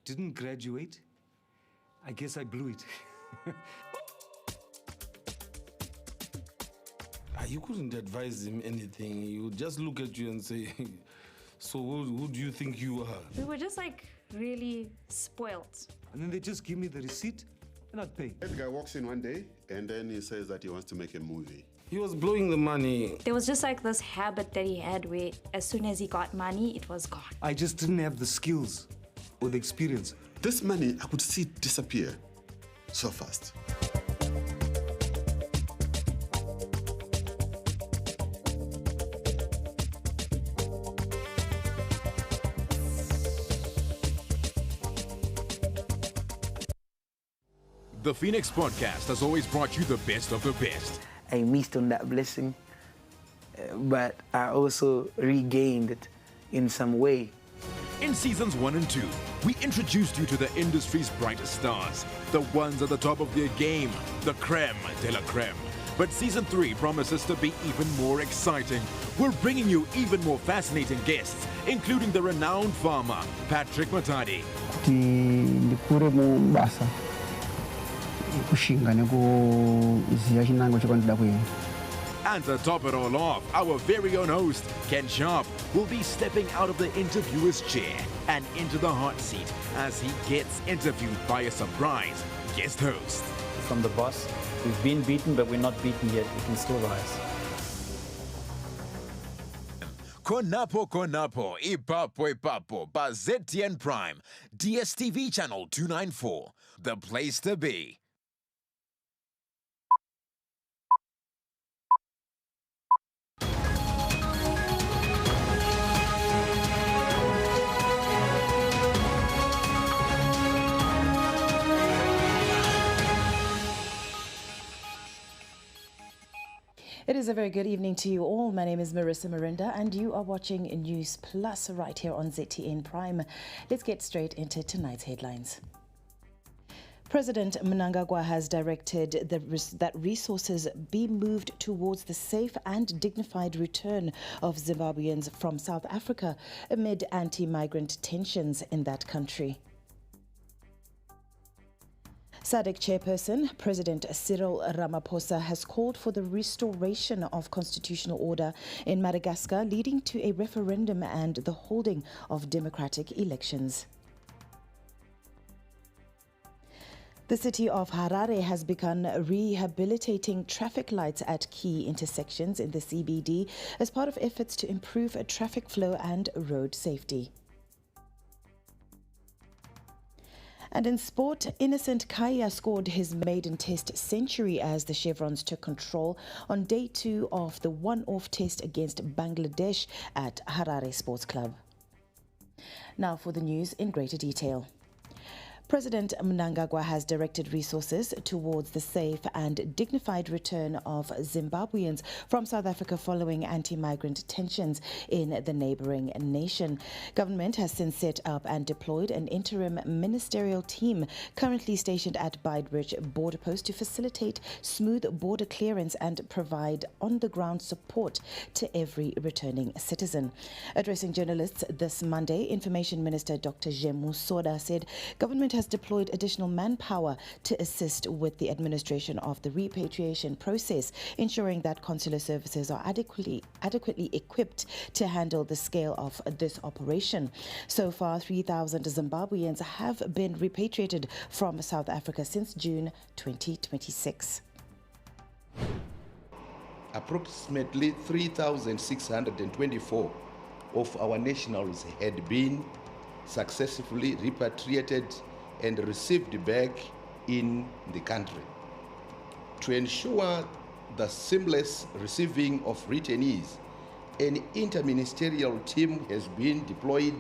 Didn't graduate. I guess I blew it. You couldn't advise him anything. He would just look at you and say, so who do you think you are? We were just like really spoilt. And then they just give me the receipt and I'd pay. The guy walks in one day and then he says that he wants to make a movie. He was blowing the money. There was just like this habit that he had where as soon as he got money, it was gone. I just didn't have the skills or the experience. This money, I could see it disappear so fast. The Phoenix Podcast has always brought you the best of the best. I missed on that blessing, but I also regained it in some way. In seasons 1 and 2, we introduced you to the industry's brightest stars, the ones at the top of their game, the creme de la creme. But season 3 promises to be even more exciting. We're bringing you even more fascinating guests, including the renowned farmer, Patrick Matadi. And to top it all off, our very own host, Ken Sharp, will be stepping out of the interviewer's chair and into the hot seat as he gets interviewed by a surprise guest host. From the boss, we've been beaten, but we're not beaten yet. We can still rise. Konapo Konapo, Ipapo, Bazetian Prime, DSTV channel 294, the place to be. It is a very good evening to you all. My name is Marissa Marinda and you are watching Newsplus right here on ZTN Prime. Let's get straight into tonight's headlines. President Mnangagwa has directed that resources be moved towards the safe and dignified return of Zimbabweans from South Africa amid anti-migrant tensions in that country. SADC chairperson, President Cyril Ramaphosa, has called for the restoration of constitutional order in Madagascar, leading to a referendum and the holding of democratic elections. The city of Harare has begun rehabilitating traffic lights at key intersections in the CBD as part of efforts to improve traffic flow and road safety. And in sport, Innocent Kaya scored his maiden test century as the Chevrons took control on day 2 of the one-off test against Bangladesh at Harare Sports Club. Now for the news in greater detail. President Mnangagwa has directed resources towards the safe and dignified return of Zimbabweans from South Africa following anti-migrant tensions in the neighboring nation. Government has since set up and deployed an interim ministerial team currently stationed at Beitbridge border post to facilitate smooth border clearance and provide on-the-ground support to every returning citizen. Addressing journalists this Monday, Information Minister Dr. Jemu Soda said government has deployed additional manpower to assist with the administration of the repatriation process, ensuring that consular services are adequately equipped to handle the scale of this operation. So far, 3,000 Zimbabweans have been repatriated from South Africa since June 2026. Approximately 3,624 of our nationals had been successfully repatriated and received back in the country. To ensure the seamless receiving of returnees, an interministerial team has been deployed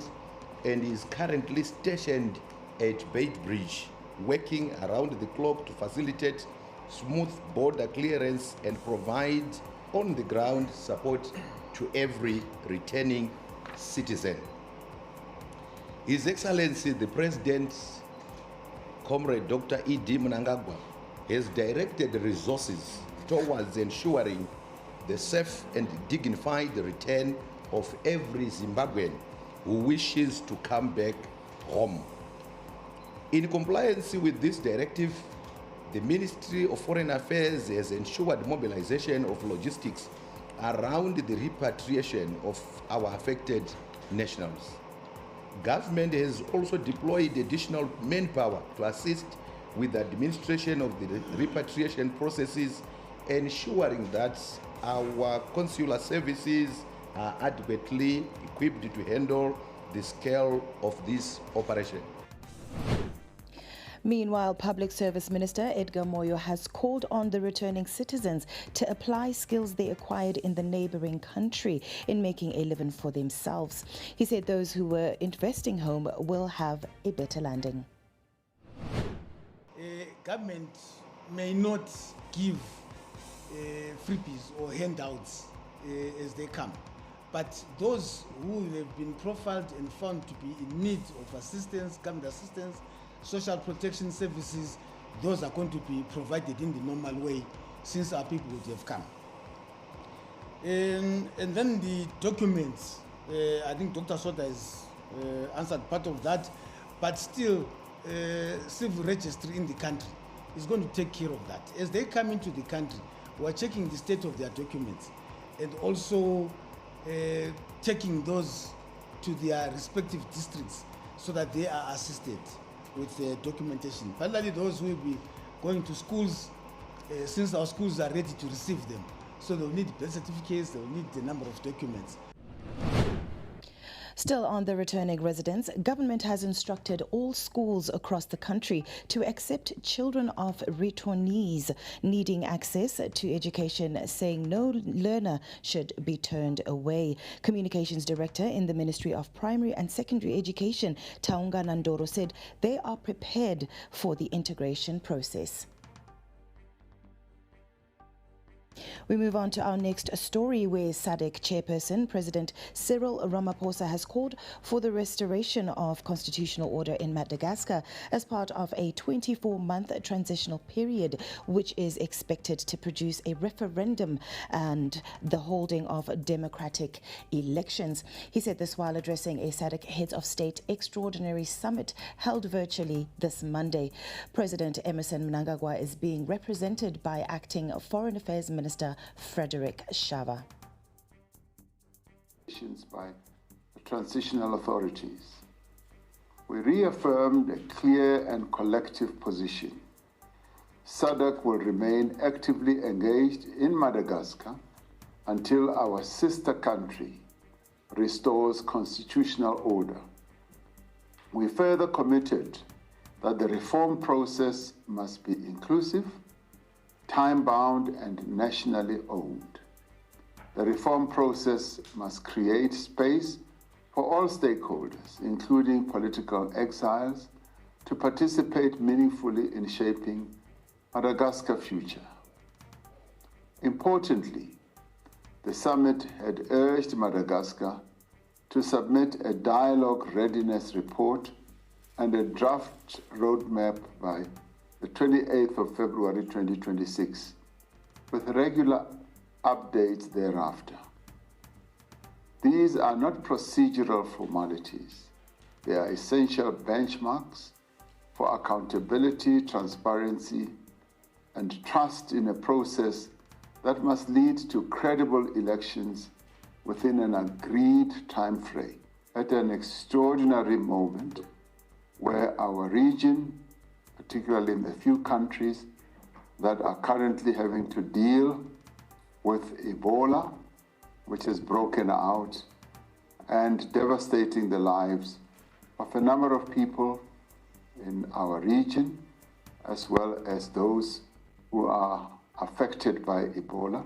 and is currently stationed at Beitbridge, working around the clock to facilitate smooth border clearance and provide on-the-ground support to every returning citizen. His Excellency the President, Comrade Dr. E.D. Mnangagwa, has directed resources towards ensuring the safe and dignified return of every Zimbabwean who wishes to come back home. In compliance with this directive, the Ministry of Foreign Affairs has ensured mobilization of logistics around the repatriation of our affected nationals. Government has also deployed additional manpower to assist with the administration of the repatriation processes, ensuring that our consular services are adequately equipped to handle the scale of this operation. Meanwhile, Public Service Minister Edgar Moyo has called on the returning citizens to apply skills they acquired in the neighbouring country in making a living for themselves. He said those who were investing home will have a better landing. Government may not give freebies or handouts as they come, but those who have been profiled and found to be in need of assistance, government assistance, social protection services, those are going to be provided in the normal way since our people would have come. And then the documents, I think Dr. Sota has answered part of that, but still civil registry in the country is going to take care of that. As they come into the country, we're checking the state of their documents and also taking those to their respective districts so that they are assisted with the documentation. Finally, those who will be going to schools, since our schools are ready to receive them, so they'll need birth certificates, they'll need the number of documents. Still on the returning residents, government has instructed all schools across the country to accept children of returnees needing access to education, saying no learner should be turned away. Communications Director in the Ministry of Primary and Secondary Education, Taunga Nandoro, said they are prepared for the integration process. We move on to our next story, where SADC chairperson, President Cyril Ramaphosa, has called for the restoration of constitutional order in Madagascar as part of a 24-month transitional period, which is expected to produce a referendum and the holding of democratic elections. He said this while addressing a SADC Heads of State Extraordinary Summit held virtually this Monday. President Emerson Mnangagwa is being represented by Acting Foreign Affairs Minister Frederick Shava. By the transitional authorities, we reaffirmed a clear and collective position. SADC will remain actively engaged in Madagascar until our sister country restores constitutional order. We further committed that the reform process must be inclusive, time-bound and nationally owned. The reform process must create space for all stakeholders, including political exiles, to participate meaningfully in shaping Madagascar's future. Importantly, the summit had urged Madagascar to submit a dialogue readiness report and a draft roadmap by the 28th of February 2026, with regular updates thereafter. These are not procedural formalities. They are essential benchmarks for accountability, transparency, and trust in a process that must lead to credible elections within an agreed time frame. At an extraordinary moment where our region, particularly in the few countries that are currently having to deal with Ebola, which has broken out and devastating the lives of a number of people in our region, as well as those who are affected by Ebola.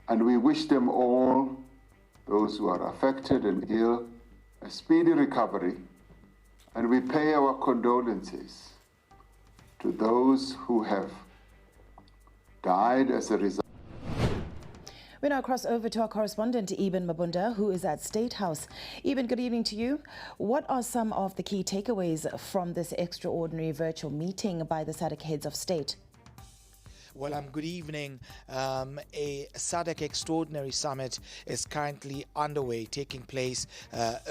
And we wish them all, those who are affected and ill, a speedy recovery, and we pay our condolences to those who have died as a result. We now cross over to our correspondent, Eben Mabunda, who is at State House. Eben, good evening to you. What are some of the key takeaways from this extraordinary virtual meeting by the SADC Heads of State? Well, good evening. A SADC Extraordinary Summit is currently underway, taking place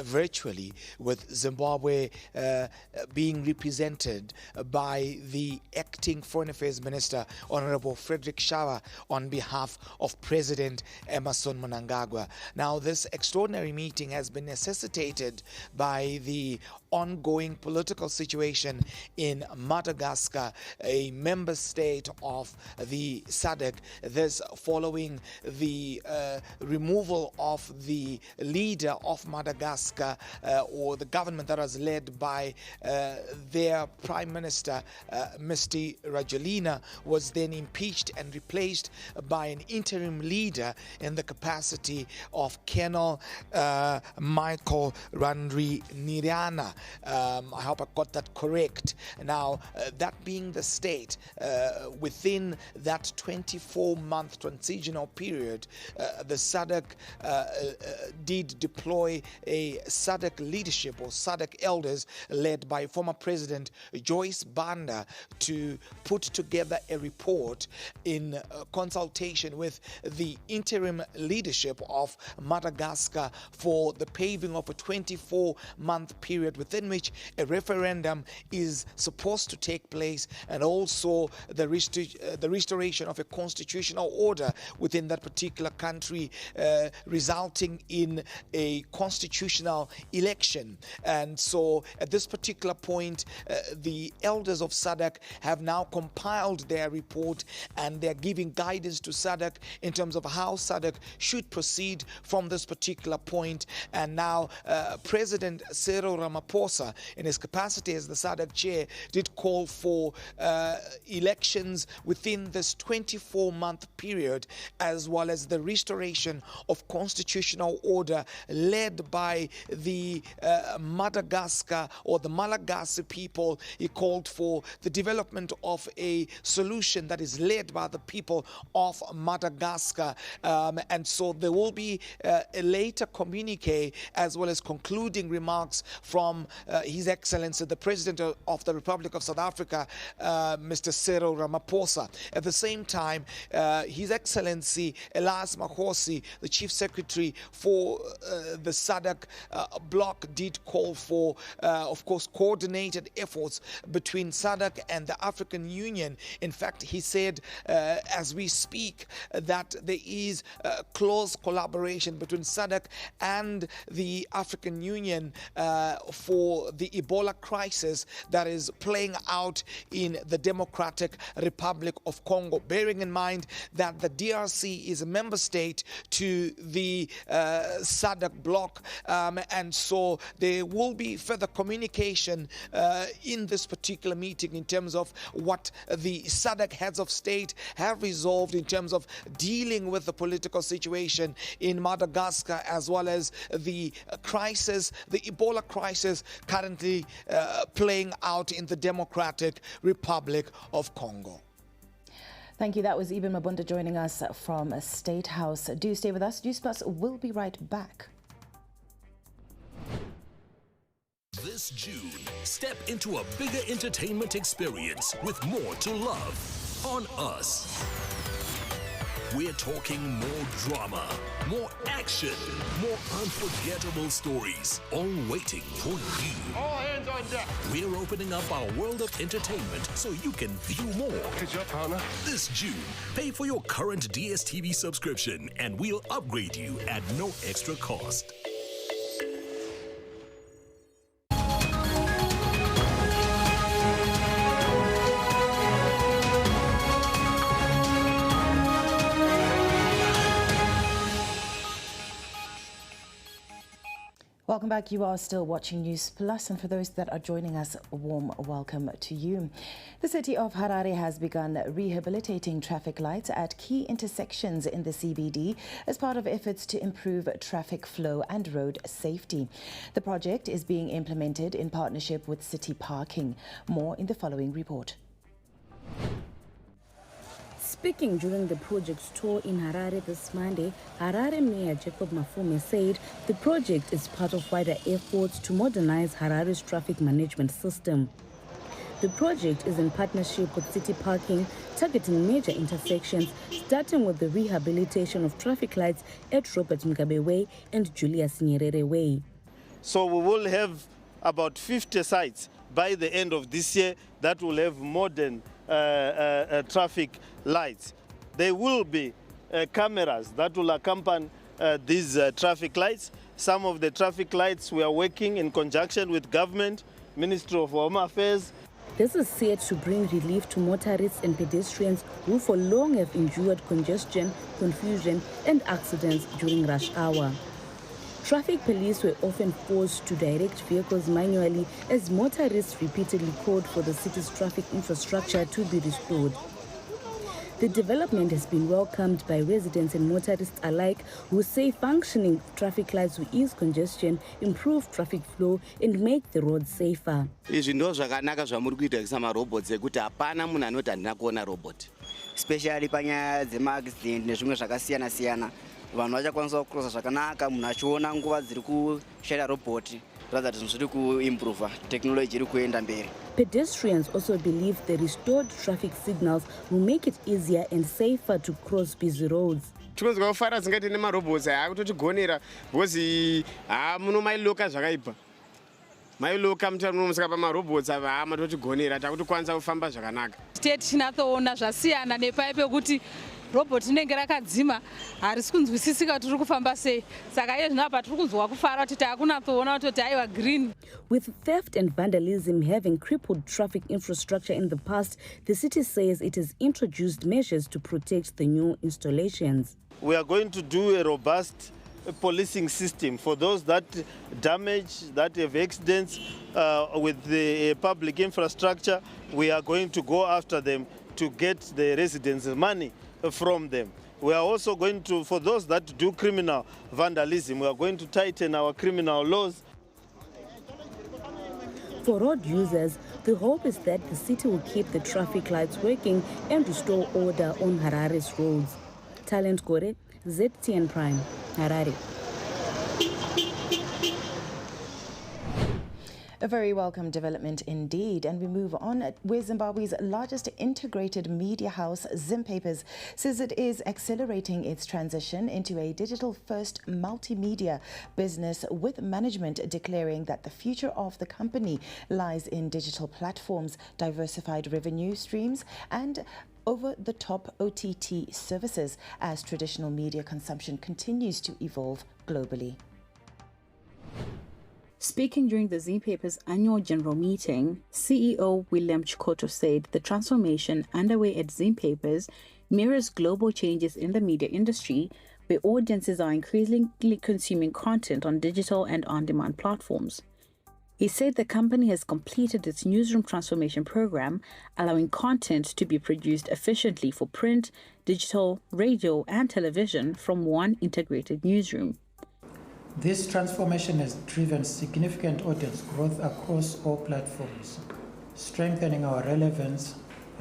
virtually, with Zimbabwe being represented by the acting Foreign Affairs Minister, Honorable Frederick Shava, on behalf of President Emmerson Mnangagwa. Now, this extraordinary meeting has been necessitated by the ongoing political situation in Madagascar, a member state of the SADC. This following the removal of the leader of Madagascar, or the government that was led by their Prime Minister, Mr. Rajoelina, was then impeached and replaced by an interim leader in the capacity of Colonel Michael Randrianirina. I hope I got that correct. Now, that being the state, within that 24-month transitional period, the SADC did deploy a SADC leadership, or SADC elders, led by former President Joyce Banda, to put together a report in consultation with the interim leadership of Madagascar for the paving of a 24-month period within which a referendum is supposed to take place, and also the restoration of a constitutional order within that particular country, resulting in a constitutional election. And so at this particular point, the elders of SADC have now compiled their report, and they're giving guidance to SADC in terms of how SADC should proceed from this particular point. And now President Cyril Ramaphosa, in his capacity as the SADC chair, did call for elections within this 24-month period, as well as the restoration of constitutional order led by the Madagascar, or the Malagasy people. He called for the development of a solution that is led by the people of Madagascar. And so there will be a later communique, as well as concluding remarks from His Excellency, the President of the Republic of South Africa, Mr. Cyril Ramaphosa. At the same time, His Excellency Elias Mahosi, the Chief Secretary for the SADC bloc, did call for, of course, coordinated efforts between SADC and the African Union. In fact, he said, as we speak, that there is close collaboration between SADC and the African Union for the Ebola crisis that is playing out in the Democratic Republic of Congo, bearing in mind that the DRC is a member state to the SADC bloc, and so there will be further communication in this particular meeting in terms of what the SADC heads of state have resolved in terms of dealing with the political situation in Madagascar, as well as the crisis, the Ebola crisis currently playing out in the Democratic Republic of Congo. Thank you. That was Eben Mabunda joining us from State House. Do stay with us. Newsplus will be right back. This June, step into a bigger entertainment experience with more to love on Us. We're talking more drama, more action, more unforgettable stories, all waiting for you. All hands on deck. We're opening up our world of entertainment so you can view more. Good job, partner. This June, pay for your current DSTV subscription and we'll upgrade you at no extra cost. Welcome back. You are still watching Newsplus, and for those that are joining us, a warm welcome to you. The city of Harare has begun rehabilitating traffic lights at key intersections in the CBD as part of efforts to improve traffic flow and road safety. The project is being implemented in partnership with City Parking. More in the following report. Speaking during the project's tour in Harare this Monday, Harare Mayor Jacob Mafume said the project is part of wider efforts to modernize Harare's traffic management system. The project is in partnership with City Parking, targeting major intersections, starting with the rehabilitation of traffic lights at Robert Mugabe Way and Julius Nyerere Way. So we will have about 50 sites by the end of this year that will have modern traffic lights. There will be cameras that will accompany these traffic lights. Some of the traffic lights we are working in conjunction with government, Ministry of Home Affairs. This is said to bring relief to motorists and pedestrians who for long have endured congestion, confusion and accidents during rush hour. Traffic police were often forced to direct vehicles manually as motorists repeatedly called for the city's traffic infrastructure to be restored. The development has been welcomed by residents and motorists alike, who say functioning traffic lights will ease congestion, improve traffic flow and make the roads safer. Izvi ndo zvakanaka zvamuri kuita samarobots ekuti hapana munhu anoti handina kuona robot. Especially panyaya dzemaaccident nezvimwe zvakasiyana siyana. Vanhu vachakwanisa kucrossa zvakanaka, munhu achiona nguva dziri kushaya robot. Rather than to improve technology kuenda mberi. Pedestrians also believe the restored traffic signals will make it easier and safer to cross busy roads. Tikonzwa kufara dzingati nemarobots akutotigonera because munomailoka zvakaipa. Mailoka mutamunosaka pamarobots ava matotigonera takutokwanisa kufamba zvakanaka. State chinatsoona zvasiyana nepaipe kuti robot inenge rakadzima harisi kunzwisisika kuti tiri kufamba sei. Saka iye zvinapa tiri kunzwa kufara kuti takunatsoona kuti aiwa green. With theft and vandalism having crippled traffic infrastructure in the past, the city says it has introduced measures to protect the new installations. We are going to do a robust policing system for those that damage, that have accidents with the public infrastructure. We are going to go after them to get the residents' money from them. We are also going to, for those that do criminal vandalism, we are going to tighten our criminal laws. For road users, the hope is that the city will keep the traffic lights working and restore order on Harare's roads. Talent Kore, ZTN Prime, Harare. A very welcome development indeed. And we move on, where Zimbabwe's largest integrated media house, Zim Papers, says it is accelerating its transition into a digital-first multimedia business, with management declaring that the future of the company lies in digital platforms, diversified revenue streams, and over-the-top OTT services as traditional media consumption continues to evolve globally. Speaking during the Zim Papers annual general meeting, CEO William Chikoto said the transformation underway at Zim Papers mirrors global changes in the media industry, where audiences are increasingly consuming content on digital and on-demand platforms. He said the company has completed its newsroom transformation program, allowing content to be produced efficiently for print, digital, radio, and television from one integrated newsroom. This transformation has driven significant audience growth across all platforms, strengthening our relevance,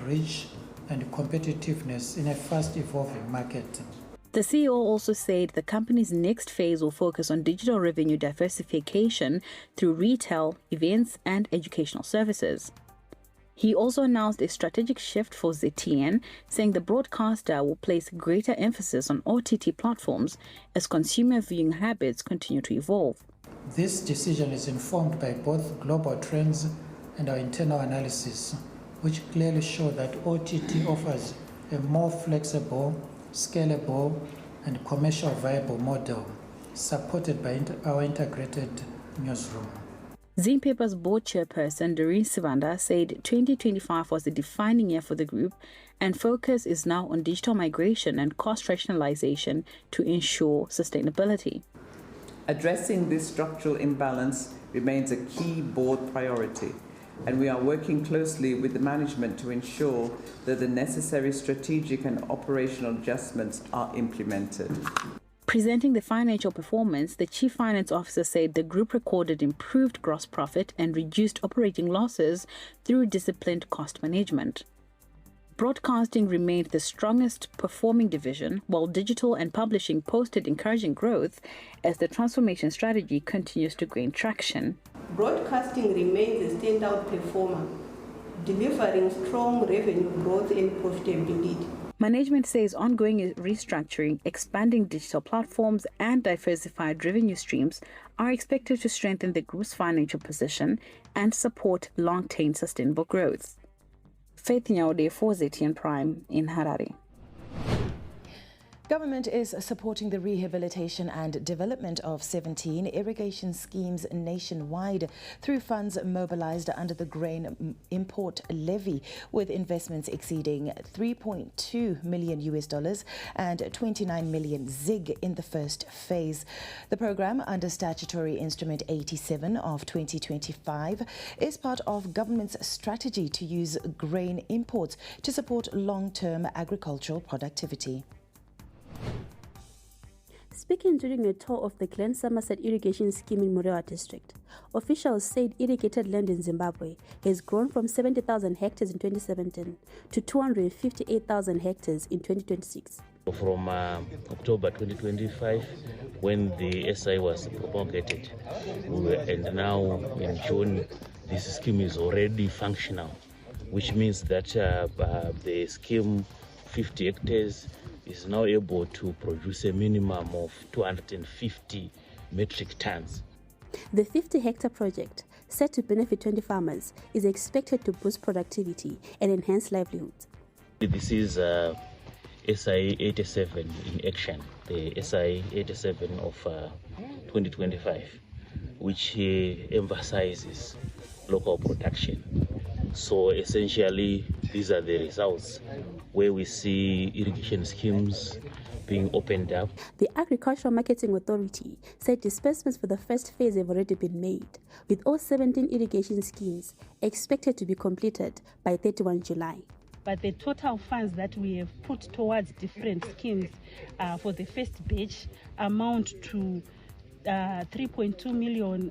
reach, and competitiveness in a fast-evolving market. The CEO also said the company's next phase will focus on digital revenue diversification through retail, events, and educational services. He also announced a strategic shift for ZTN, saying the broadcaster will place greater emphasis on OTT platforms as consumer viewing habits continue to evolve. This decision is informed by both global trends and our internal analysis, which clearly show that OTT offers a more flexible, scalable, and commercial viable model, supported by our integrated newsroom. Zim Papers board chairperson Doreen Sivanda said 2025 was a defining year for the group, and focus is now on digital migration and cost rationalization to ensure sustainability. Addressing this structural imbalance remains a key board priority, and we are working closely with the management to ensure that the necessary strategic and operational adjustments are implemented. Presenting the financial performance, the Chief Finance Officer said the group recorded improved gross profit and reduced operating losses through disciplined cost management. Broadcasting remained the strongest performing division, while digital and publishing posted encouraging growth as the transformation strategy continues to gain traction. Broadcasting remains a standout performer, delivering strong revenue growth and profitability. Management says ongoing restructuring, expanding digital platforms, and diversified revenue streams are expected to strengthen the group's financial position and support long-term sustainable growth. Faith Nyaude for ZTN Prime in Harare. Government is supporting the rehabilitation and development of 17 irrigation schemes nationwide through funds mobilized under the grain import levy, with investments exceeding $3.2 million and 29 million ZiG in the first phase. The program, under Statutory Instrument 87 of 2025, is part of government's strategy to use grain imports to support long-term agricultural productivity. Speaking during a tour of the Glen Somerset irrigation scheme in Murewa district, officials said irrigated land in Zimbabwe has grown from 70,000 hectares in 2017 to 258,000 hectares in 2026. From October 2025, when the SI was promulgated, and now in June, this scheme is already functional, which means that the scheme 50 hectares is now able to produce a minimum of 250 metric tons. The 50-hectare project, set to benefit 20 farmers, is expected to boost productivity and enhance livelihoods. This is SI 87 in action, the SI 87 of 2025, which emphasizes local production. So essentially, these are the results where we see irrigation schemes being opened up. The Agricultural Marketing Authority said disbursements for the first phase have already been made, with all 17 irrigation schemes expected to be completed by 31 July. But the total funds that we have put towards different schemes for the first batch amount to 3.2 million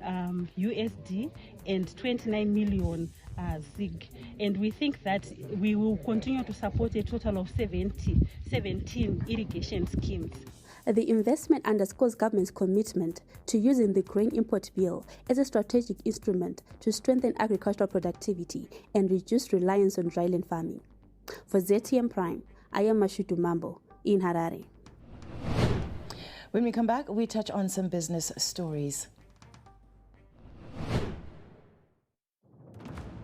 USD and 29 million ZiG, and we think that we will continue to support a total of 17 irrigation schemes. The investment underscores government's commitment to using the Grain Import Bill as a strategic instrument to strengthen agricultural productivity and reduce reliance on dryland farming. For ZTM Prime, I am Mashutu Mambo in Harare. When we come back, we touch on some business stories.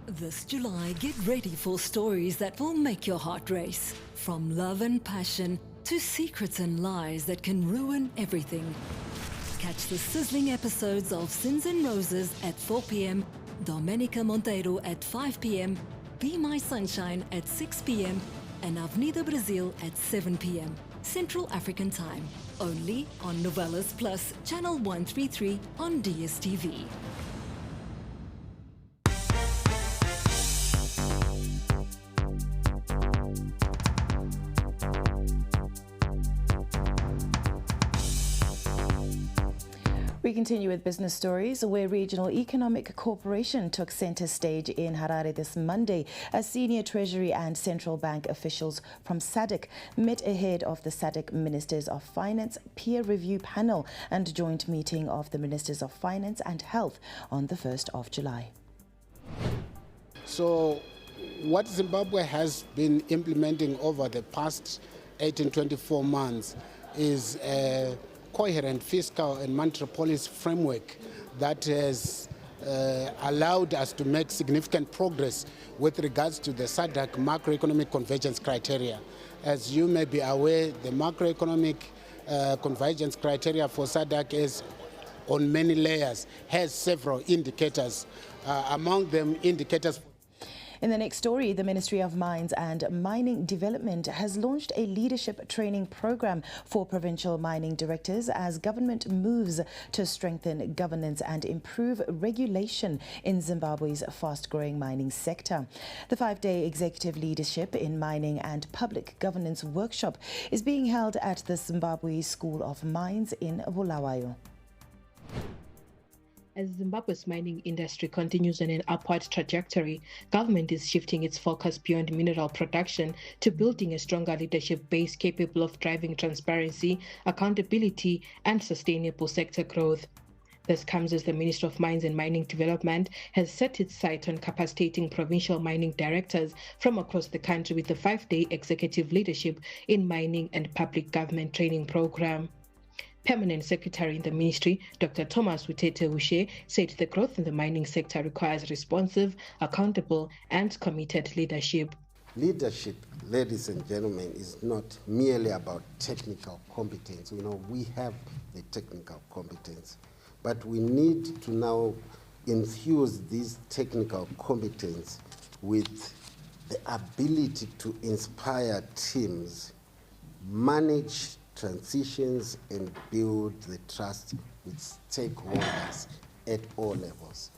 This July, get ready for stories that will make your heart race. From love and passion to secrets and lies that can ruin everything. Catch the sizzling episodes of Sins and Roses at 4 p.m, Domenica Monteiro at 5 p.m, Be My Sunshine at 6 p.m, and Avenida Brazil at 7 p.m, Central African Time. Only on Novelas Plus, Channel 133 on DSTV. We continue with business stories, where Regional Economic Cooperation took center stage in Harare this Monday as senior Treasury and Central Bank officials from SADC met ahead of the SADC Ministers of Finance peer review panel and joint meeting of the Ministers of Finance and Health on the 1st of July. So what Zimbabwe has been implementing over the past 18-24 months is a coherent fiscal and monetary policy framework that has allowed us to make significant progress with regards to the SADC macroeconomic convergence criteria. As you may be aware, the macroeconomic convergence criteria for SADC is on many layers, has several indicators, among them indicators. In the next story, the Ministry of Mines and Mining Development has launched a leadership training program for provincial mining directors as government moves to strengthen governance and improve regulation in Zimbabwe's fast-growing mining sector. The 5-day Executive Leadership in Mining and Public Governance workshop is being held at the Zimbabwe School of Mines in Bulawayo. As Zimbabwe's mining industry continues on an upward trajectory, government is shifting its focus beyond mineral production to building a stronger leadership base capable of driving transparency, accountability, and sustainable sector growth. This comes as the Ministry of Mines and Mining Development has set its sight on capacitating provincial mining directors from across the country with the 5-day executive leadership in mining and public government training program. Permanent Secretary in the Ministry, Dr. Thomas Wutete Ushe, said the growth in the mining sector requires responsive, accountable, and committed leadership. Leadership, ladies and gentlemen, is not merely about technical competence. We have the technical competence, but we need to now infuse this technical competence with the ability to inspire teams, manage transitions, and build the trust with stakeholders at all levels.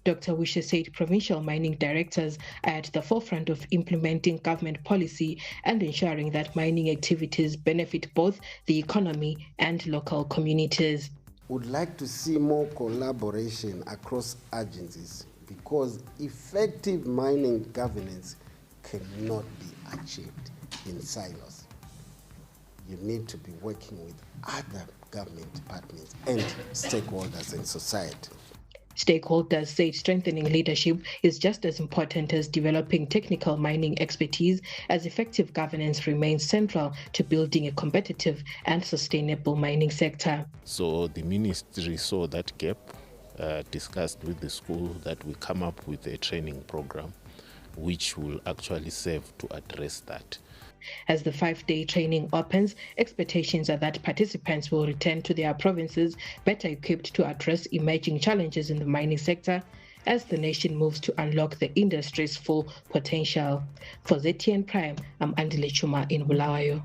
Dr. Wishe said provincial mining directors are at the forefront of implementing government policy and ensuring that mining activities benefit both the economy and local communities. Would like to see more collaboration across agencies because effective mining governance cannot be achieved in silos. You need to be working with other government departments and stakeholders in society. Stakeholders say strengthening leadership is just as important as developing technical mining expertise, as effective governance remains central to building a competitive and sustainable mining sector. So the ministry saw that gap, discussed with the school that we come up with a training program which will actually serve to address that. As the 5-day training opens, expectations are that participants will return to their provinces better equipped to address emerging challenges in the mining sector as the nation moves to unlock the industry's full potential. For ZTN Prime, I'm Andile Chuma in Bulawayo.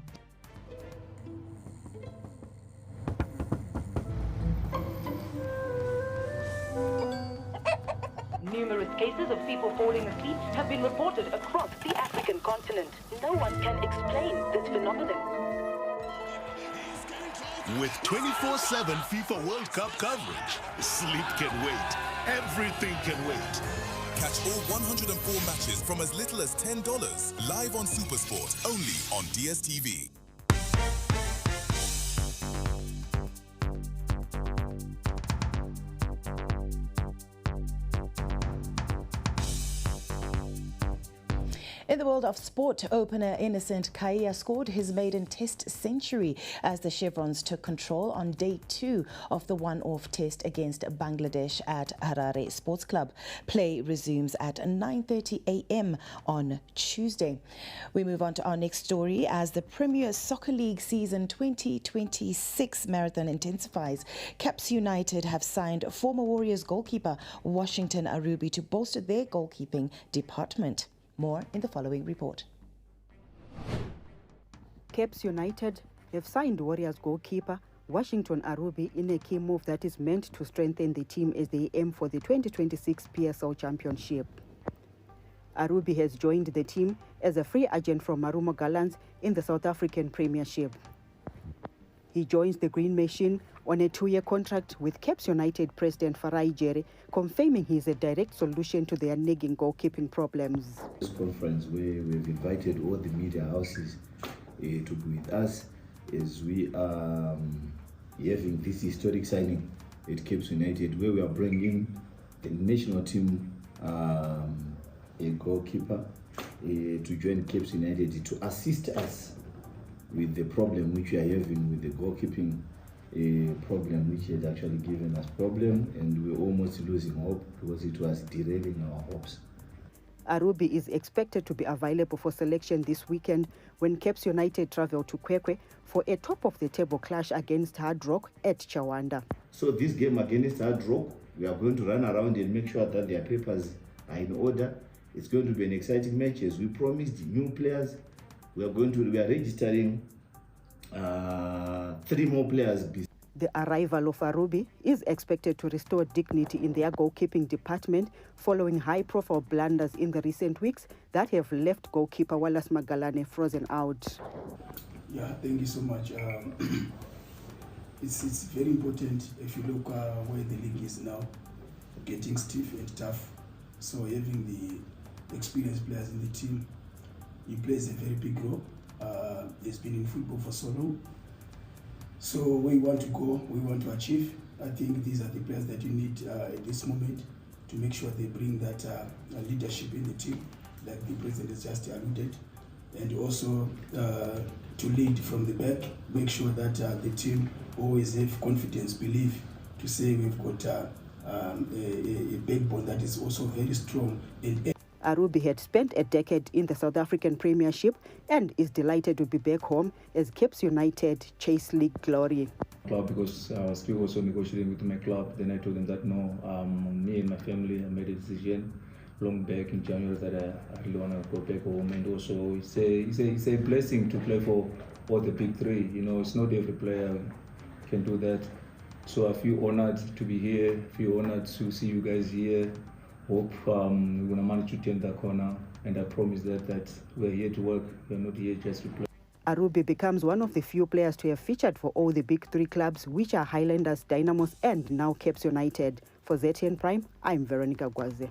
Numerous cases of people falling asleep have been reported across the African continent. No one can explain this phenomenon. With 24/7 FIFA World Cup coverage, sleep can wait. Everything can wait. Catch all 104 matches from as little as $10 live on SuperSport, only on DSTV. In the world of sport, opener Innocent Kaya scored his maiden test century as the Chevrons took control on day 2 of the one-off test against Bangladesh at Harare Sports Club. Play resumes at 9:30 a.m. on Tuesday. We move on to our next story as the Premier Soccer League season 2026 marathon intensifies. Caps United have signed former Warriors goalkeeper Washington Arubi to bolster their goalkeeping department. More in the following report. Caps United have signed Warriors goalkeeper Washington Arubi in a key move that is meant to strengthen the team as they aim for the 2026 PSL Championship. Arubi has joined the team as a free agent from Marumo Gallants in the South African Premiership. He joins the Green Machine on a 2-year contract with Caps United President Farai Jere, confirming he is a direct solution to their nagging goalkeeping problems. This conference where we've invited all the media houses to be with us as we are having this historic signing at Caps United, where we are bringing the national team a goalkeeper to join Caps United to assist us with the problem which we are having with the goalkeeping problem, which has actually given us problem, and we're almost losing hope because it was derailing our hopes. Arubi is expected to be available for selection this weekend when Caps United travel to Kwekwe for a top-of-the-table clash against Hard Rock at Chawanda. So this game against Hard Rock, we are going to run around and make sure that their papers are in order. It's going to be an exciting match as we promised new players. We are registering 3 more players. The arrival of Arubi is expected to restore dignity in their goalkeeping department following high-profile blunders in the recent weeks that have left goalkeeper Wallace Magalane frozen out. Yeah, thank you so much. It's very important if you look where the league is now, getting stiff and tough. So having the experienced players in the team, he plays a very big role. He's been in football for so long. So we want to go, we want to achieve, I think these are the players that you need at this moment to make sure they bring that leadership in the team, like the president has just alluded, and also to lead from the back, make sure that the team always have confidence, belief, to say we've got a backbone that is also very strong. Arubi had spent a decade in the South African Premiership and is delighted to be back home as Caps United chase league glory. Because I was still also negotiating with my club, then I told them that no, me and my family, I made a decision long back in January that I really want to go back home, and also it's a blessing to play for all the big three. You know, it's not every player can do that. So I feel honored to be here. I feel honored to see you guys here. Hope we're gonna manage to turn that corner, and I promise that we're here to work. We're not here just to play. Arubi becomes one of the few players to have featured for all the big three clubs, which are Highlanders, Dynamos, and now Caps United. For ZTN Prime, I'm Veronica Gwaze.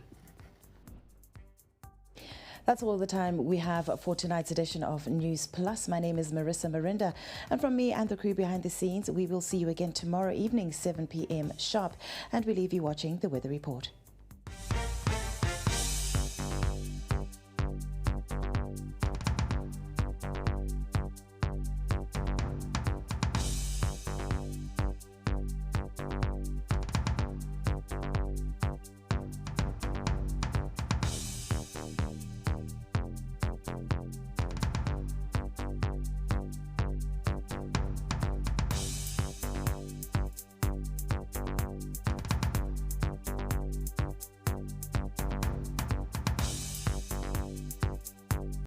That's all the time we have for tonight's edition of News Plus. My name is Marissa Marinda, and from me and the crew behind the scenes, we will see you again tomorrow evening, 7 p.m. sharp, and we leave you watching the Weather Report.